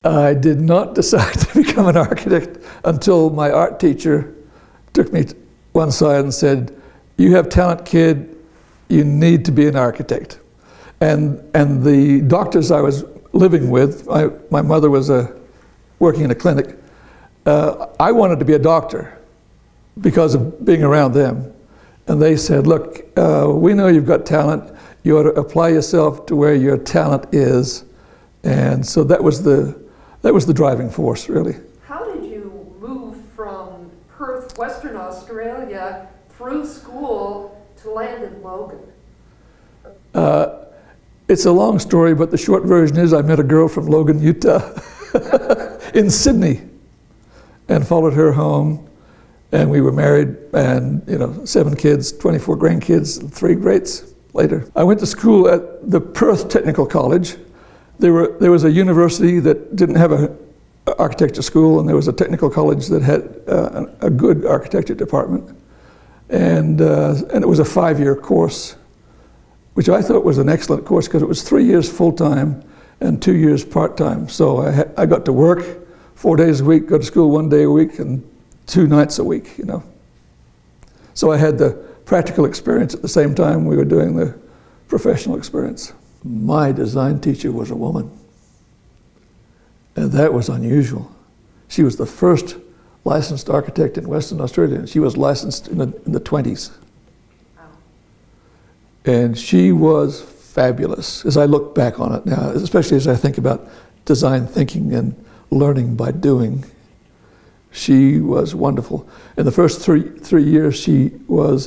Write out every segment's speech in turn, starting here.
I did not decide to become an architect until my art teacher took me to one side and said, "You have talent, kid, you need to be an architect." And the doctors I was living with, my mother was working in a clinic, I wanted to be a doctor because of being around them. And they said, "Look, we know you've got talent, you ought to apply yourself to where your talent is." And so that was the driving force, really. How did you move from Perth, Western Australia, through school to land in Logan? It's a long story, but the short version is I met a girl from Logan, Utah, in Sydney, and followed her home, and we were married, and 7 kids, 24 grandkids, and 3 greats later. I went to school at the Perth Technical College. There was a university that didn't have an architecture school, and there was a technical college that had a good architecture department, and it was a 5-year course, which I thought was an excellent course because it was 3 years full-time and 2 years part-time. So I got to work 4 days a week, go to school 1 day a week, and 2 nights a week, So I had the practical experience at the same time we were doing the professional experience. My design teacher was a woman, and that was unusual. She was the first licensed architect in Western Australia, and she was licensed in the 20s. And she was fabulous, as I look back on it now, especially as I think about design thinking and learning by doing. She was wonderful. In the first three years, she was,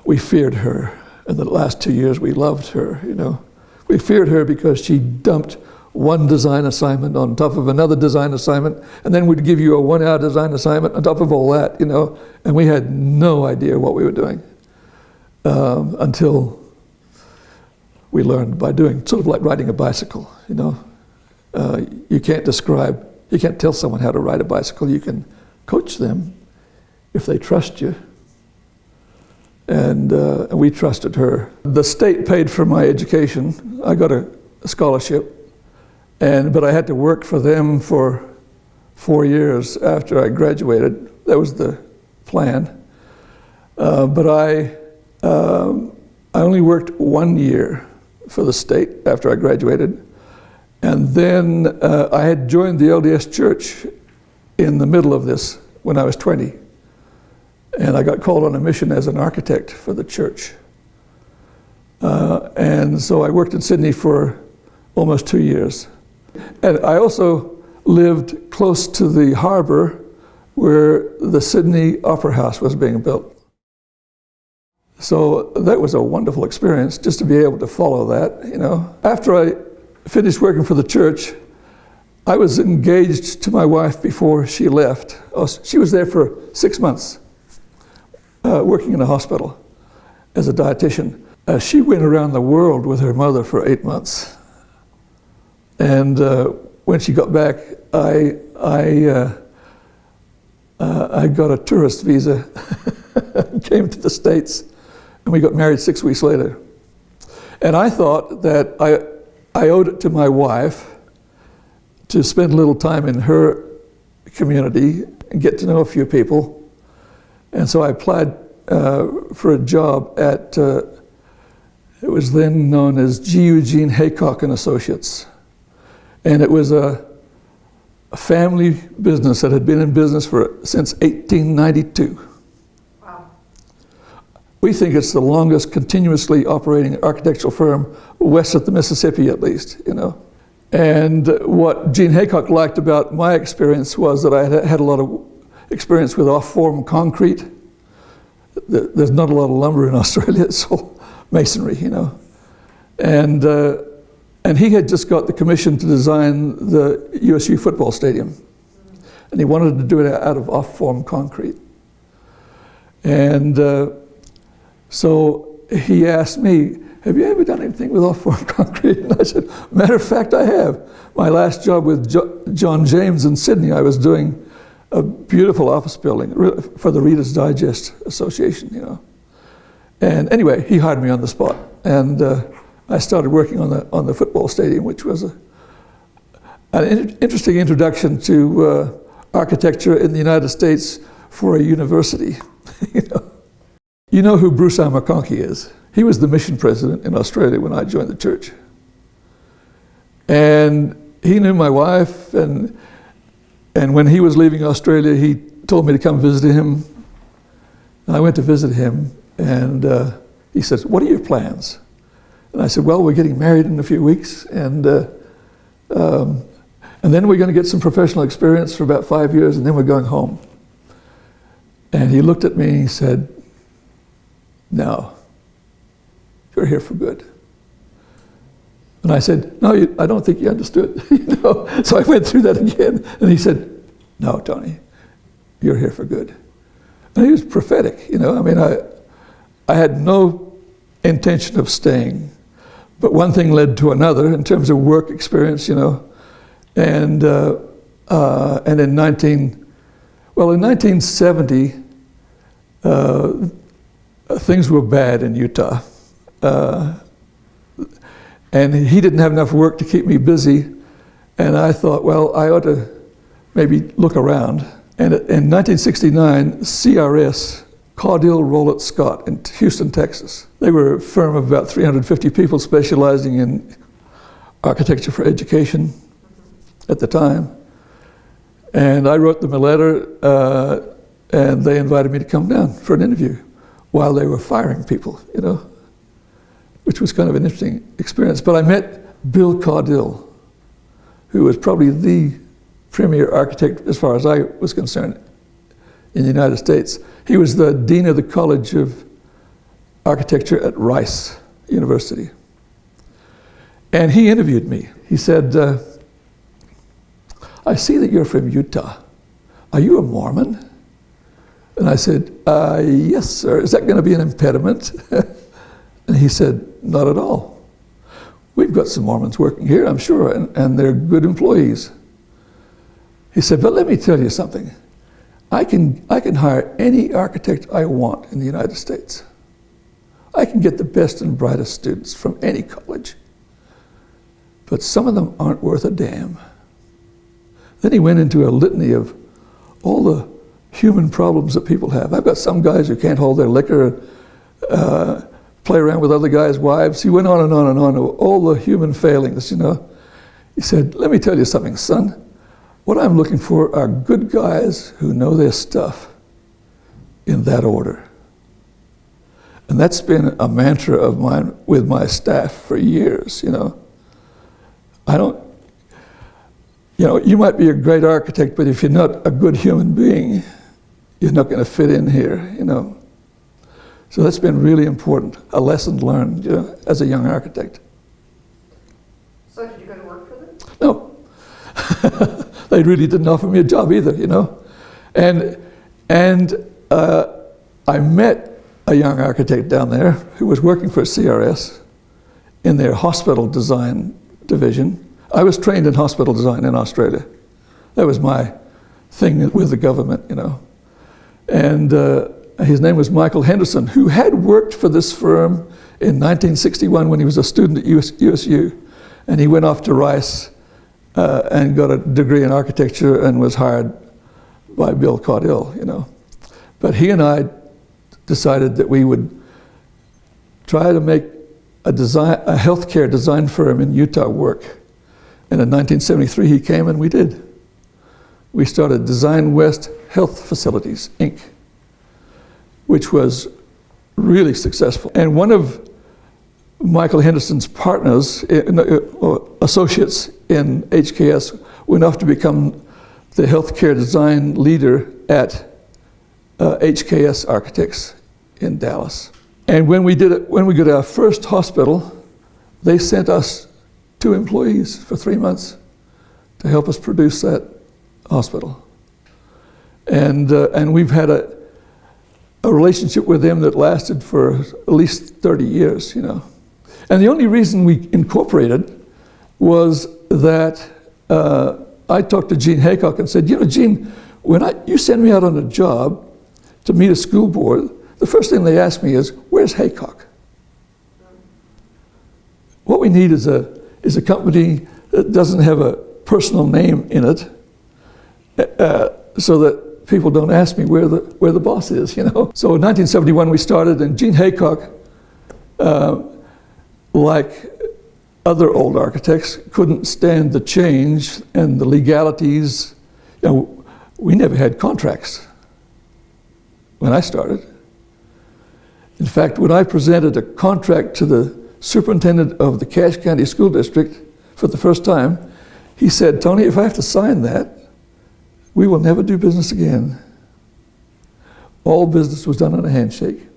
we feared her. In the last 2 years, we loved her, We feared her because she dumped one design assignment on top of another design assignment, and then we'd give you a 1-hour design assignment on top of all that, and we had no idea what we were doing until we learned by doing, sort of like riding a bicycle, You can't tell someone how to ride a bicycle. You can coach them if they trust you. And we trusted her. The state paid for my education. I got a scholarship, but I had to work for them for 4 years after I graduated. That was the plan. But I only worked 1 year for the state after I graduated. And then I had joined the LDS Church in the middle of this when I was 20. And I got called on a mission as an architect for the church. And so I worked in Sydney for almost 2 years. And I also lived close to the harbor where the Sydney Opera House was being built. So that was a wonderful experience, just to be able to follow that, After I finished working for the church, I was engaged to my wife before she left. She was there for 6 months, working in a hospital as a dietitian. She went around the world with her mother for 8 months. And when she got back, I got a tourist visa, came to the States, and we got married 6 weeks later. And I thought that I owed it to my wife to spend a little time in her community and get to know a few people. And so I applied for a job at, it was then known as G. Eugene Haycock and Associates. And it was a family business that had been in business since 1892. Wow. We think it's the longest continuously operating architectural firm west of the Mississippi, at least, And what Gene Haycock liked about my experience was that I had a lot of experience with off-form concrete. There's not a lot of lumber in Australia, it's all masonry, And he had just got the commission to design the USU football stadium. And he wanted to do it out of off-form concrete. And so he asked me, "Have you ever done anything with off-form concrete?" And I said, "Matter of fact, I have. My last job with John James in Sydney, I was doing a beautiful office building for the Reader's Digest Association, And anyway, he hired me on the spot. And I started working on the football stadium, which was an interesting introduction to architecture in the United States for a university. You know who Bruce R. McConkie is? He was the mission president in Australia when I joined the church. And he knew my wife, and when he was leaving Australia, he told me to come visit him. And I went to visit him, and he said, "What are your plans?" And I said, "Well, we're getting married in a few weeks, and then we're going to get some professional experience for about 5 years, and then we're going home." And he looked at me and he said, "No, you're here for good." And I said, "No, I don't think you understood." So I went through that again, and he said, "No, Tony, you're here for good." And he was prophetic, I mean, I had no intention of staying, but one thing led to another in terms of work experience, and in 1970, things were bad in Utah. And he didn't have enough work to keep me busy, and I thought, well, I ought to maybe look around. And in 1969, CRS, Caudill Rowlett Scott in Houston, Texas. They were a firm of about 350 people specializing in architecture for education at the time. And I wrote them a letter, and they invited me to come down for an interview while they were firing people, which was kind of an interesting experience. But I met Bill Caudill, who was probably the premier architect, as far as I was concerned, in the United States. He was the dean of the College of Architecture at Rice University. And he interviewed me. He said, "I see that you're from Utah. Are you a Mormon?" And I said, "Yes, sir. Is that going to be an impediment?" And he said, "Not at all. We've got some Mormons working here, I'm sure, and they're good employees." He said, "But let me tell you something. I can hire any architect I want in the United States. I can get the best and brightest students from any college. But some of them aren't worth a damn." Then he went into a litany of all the human problems that people have. I've got some guys who can't hold their liquor, play around with other guys' wives. He went on and on and on, all the human failings, He said, "Let me tell you something, son. What I'm looking for are good guys who know their stuff in that order." And that's been a mantra of mine with my staff for years, I don't, you might be a great architect, but if you're not a good human being, you're not going to fit in here, So that's been really important, a lesson learned, as a young architect. So did you go to work for them? No. They really didn't offer me a job either, And I met a young architect down there who was working for CRS in their hospital design division. I was trained in hospital design in Australia. That was my thing with the government, And his name was Michael Henderson, who had worked for this firm in 1961 when he was a student at USU. And he went off to Rice and got a degree in architecture and was hired by Bill Caudill, But he and I decided that we would try to make a healthcare design firm in Utah work. And in 1973 he came, and we did. We started Design West Health Facilities, Inc., which was really successful. And one of Michael Henderson's partners, associates in HKS, went off to become the healthcare design leader at HKS Architects in Dallas. And when we got our first hospital, they sent us 2 employees for 3 months to help us produce that hospital. And we've had a relationship with them that lasted for at least 30 years, And the only reason we incorporated was that I talked to Gene Haycock and said, Gene, when you send me out on a job to meet a school board, the first thing they ask me is, "Where's Haycock?" we need is a company that doesn't have a personal name in it, so that people don't ask me where the boss is, you know. So in 1971 we started, and Gene Haycock, like other old architects, couldn't stand the change and the legalities. You know, we never had contracts when I started. In fact, when I presented a contract to the superintendent of the Cache County School District for the first time, he said, "Tony, if I have to sign that, we will never do business again." All business was done on a handshake.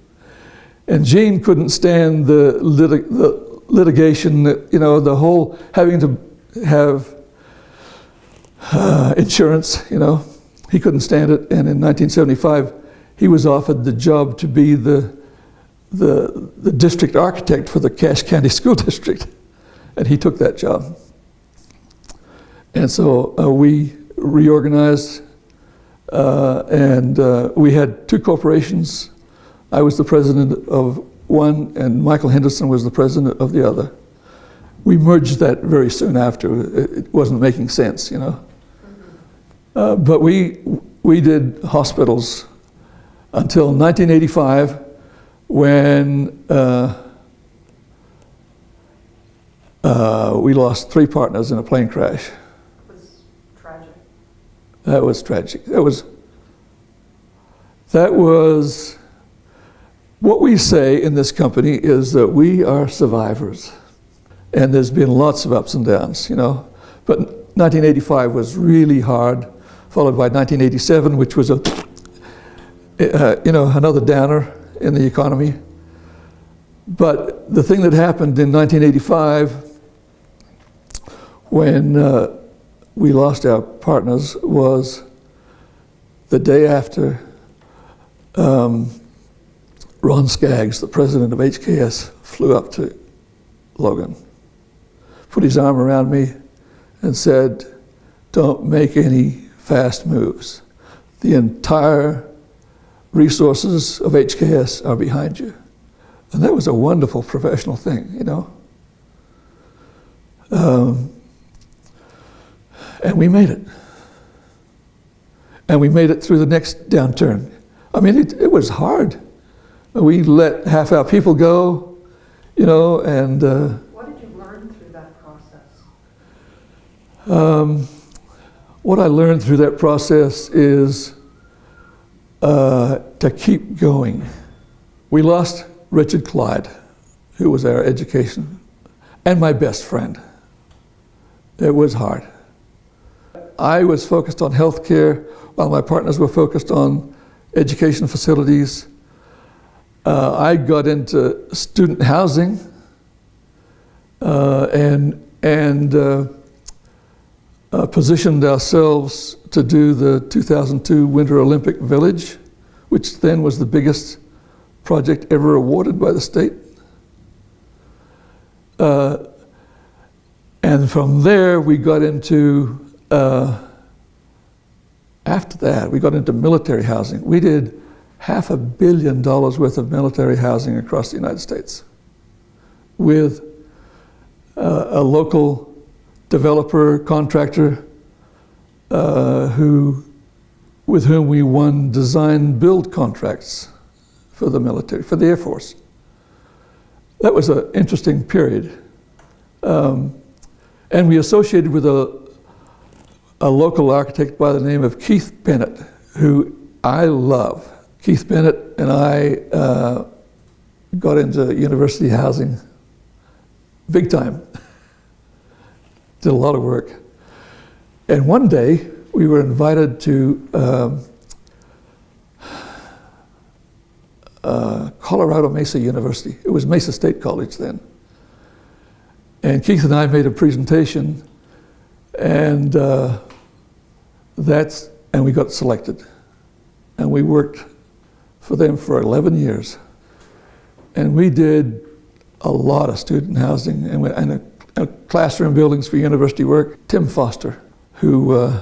And Gene couldn't stand the litigation, you know, the whole having to have insurance, you know. He couldn't stand it, and in 1975, he was offered the job to be the district architect for the Cache County School District, and he took that job. And so we reorganized, and we had two corporations. I was the president of one, and Michael Henderson was the president of the other. We merged that very soon after. It wasn't making sense, you know. But we did hospitals until 1985, when we lost 3 partners in a plane crash. It was tragic. That was tragic. That was what we say in this company is that we are survivors. And there's been lots of ups and downs, you know. But 1985 was really hard, followed by 1987, which was another downer in the economy. But the thing that happened in 1985, when we lost our partners, was the day after Ron Skaggs, the president of HKS, flew up to Logan, put his arm around me and said, "Don't make any fast moves. The entire resources of HKS are behind you." And that was a wonderful professional thing, you know. And we made it. And we made it through the next downturn. I mean, it was hard. We let half our people go, you know, and... What did you learn through that process? What I learned through that process is to keep going. We lost Richard Clyde, who was our education, and my best friend. It was hard. I was focused on healthcare, while my partners were focused on education facilities. I got into student housing and positioned ourselves to do the 2002 Winter Olympic Village, which then was the biggest project ever awarded by the state. And from there, we got into, after that, we got into military housing. We did $500 million worth of military housing across the United States with a local developer, contractor, with whom we won design-build contracts for the military, for the Air Force. That was an interesting period. And we associated with a local architect by the name of Keith Bennett, who I love. Keith Bennett and I got into university housing big time. Did a lot of work. And one day, we were invited to Colorado Mesa University. It was Mesa State College then. And Keith and I made a presentation, and we got selected. And we worked for them for 11 years. And we did a lot of student housing and classroom buildings for university work. Tim Foster, who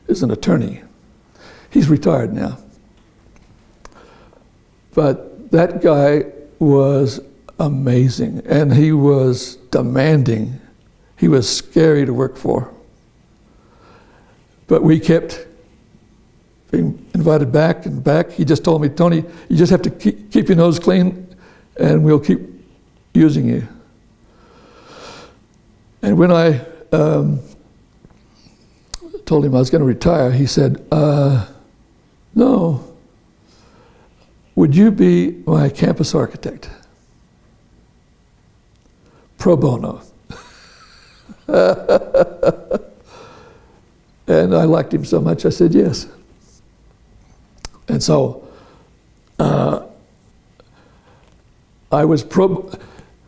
is an attorney. He's retired now. But that guy was amazing. And he was demanding. He was scary to work for. But we kept being invited back and back. He just told me, Tony, you just have to keep your nose clean and we'll keep using you. And when I told him I was going to retire, he said, no, would you be my campus architect? Pro bono. And I liked him so much, I said yes. And so I was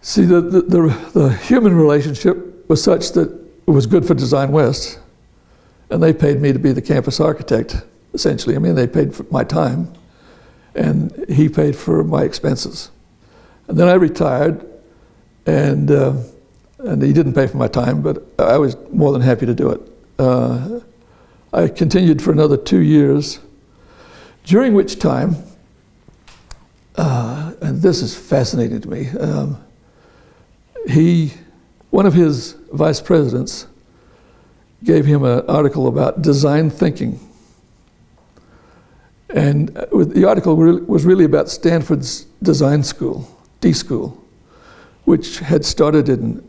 see, the human relationship was such that it was good for Design West, and they paid me to be the campus architect, essentially. I mean, they paid for my time, and he paid for my expenses. And then I retired, and he didn't pay for my time, but I was more than happy to do it. I continued for another 2 years, during which time, and this is fascinating to me, one of his vice presidents gave him an article about design thinking. And the article was really about Stanford's design school, D School, which had started in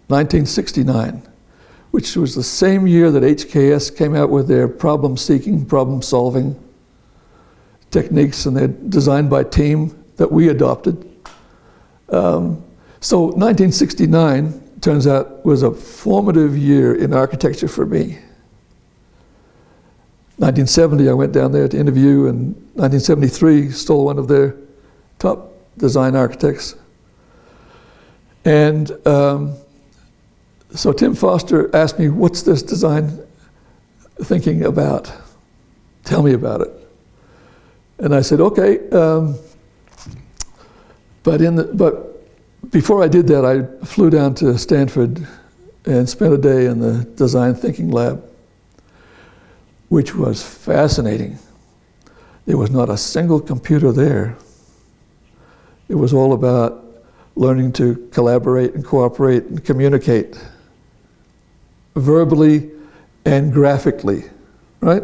1969, which was the same year that HKS came out with their problem-seeking, problem-solving techniques, and they're designed by team that we adopted. So 1969, turns out, was a formative year in architecture for me. 1970, I went down there to interview, and 1973, stole one of their top design architects. And so Tim Foster asked me, what's this design thinking about? Tell me about it. And I said, okay, but before I did that, I flew down to Stanford and spent a day in the design thinking lab, which was fascinating. There was not a single computer there. It was all about learning to collaborate and cooperate and communicate verbally and graphically, right?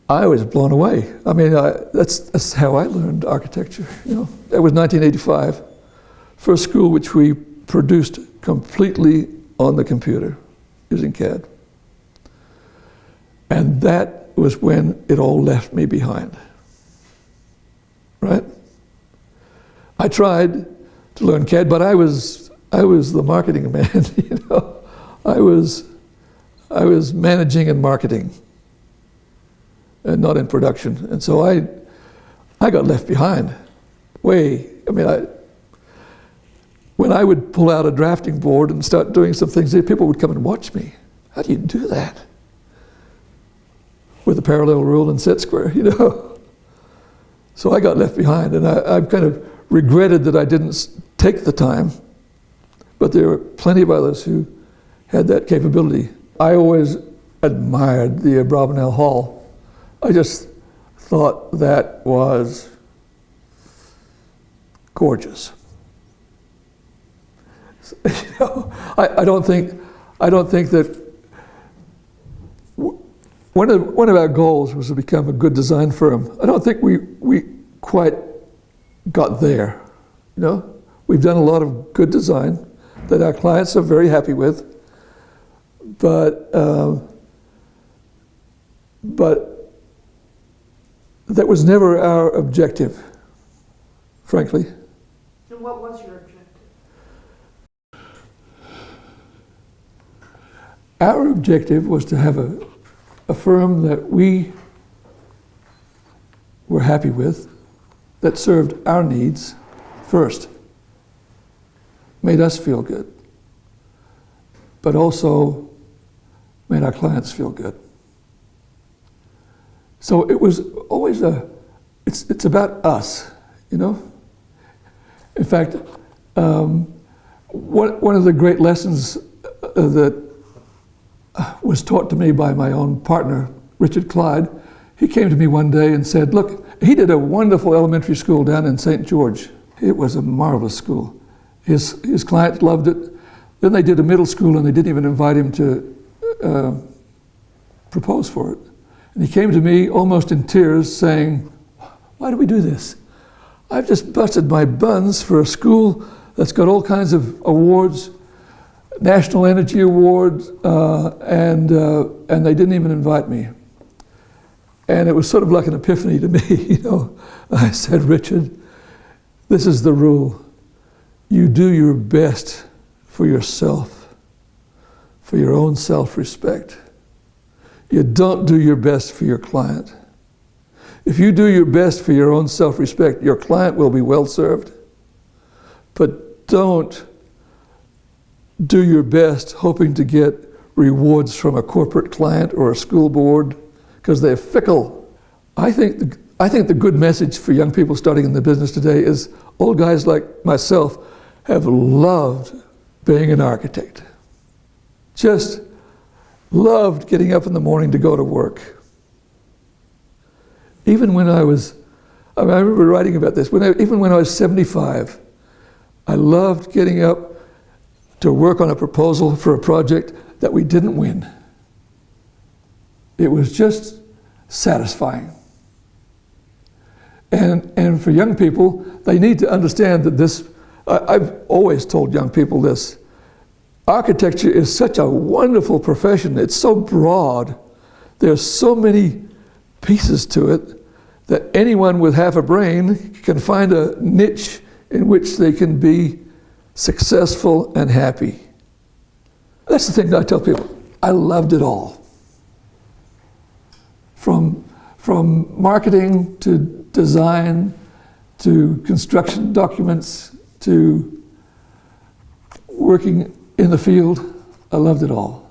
I was blown away. I mean, that's how I learned architecture. You know, that was 1985, first school which we produced completely on the computer using CAD. And that was when it all left me behind, right? I tried to learn CAD, but I was the marketing man. You know, I was managing and marketing, and not in production. And so I got left behind. When I would pull out a drafting board and start doing some things, people would come and watch me. How do you do that? With a parallel rule and set square, you know? So I got left behind, and I've kind of regretted that I didn't take the time, but there were plenty of others who had that capability. I always admired the Abravanel Hall. I just thought that was gorgeous. You know, I don't think that one of our goals was to become a good design firm. I don't think we quite got there. You know, we've done a lot of good design that our clients are very happy with, but that was never our objective, frankly. And what was your objective? Our objective was to have a firm that we were happy with, that served our needs first, made us feel good, but also made our clients feel good. So it was always it's about us, you know? In fact, one of the great lessons that was taught to me by my own partner, Richard Clyde, he came to me one day and said, look, He did a wonderful elementary school down in St. George. It was a marvelous school. His clients loved it. Then they did a middle school and they didn't even invite him to propose for it. And he came to me almost in tears saying, why do we do this? I've just busted my buns for a school that's got all kinds of awards, National Energy Awards, and they didn't even invite me. And it was sort of like an epiphany to me, you know. I said, Richard, this is the rule. You do your best for yourself, for your own self-respect. You don't do your best for your client. If you do your best for your own self-respect, your client will be well served. But don't do your best hoping to get rewards from a corporate client or a school board, because they're fickle. I think the good message for young people starting in the business today is old guys like myself have loved being an architect. Just loved getting up in the morning to go to work. Even when I remember writing about this, even when I was 75, I loved getting up to work on a proposal for a project that we didn't win. It was just satisfying. And for young people, they need to understand that this, I've always told young people this, architecture is such a wonderful profession. It's so broad. There's so many pieces to it that anyone with half a brain can find a niche in which they can be successful and happy. That's the thing that I tell people. I loved it all. From marketing to design to construction documents to working in the field, I loved it all.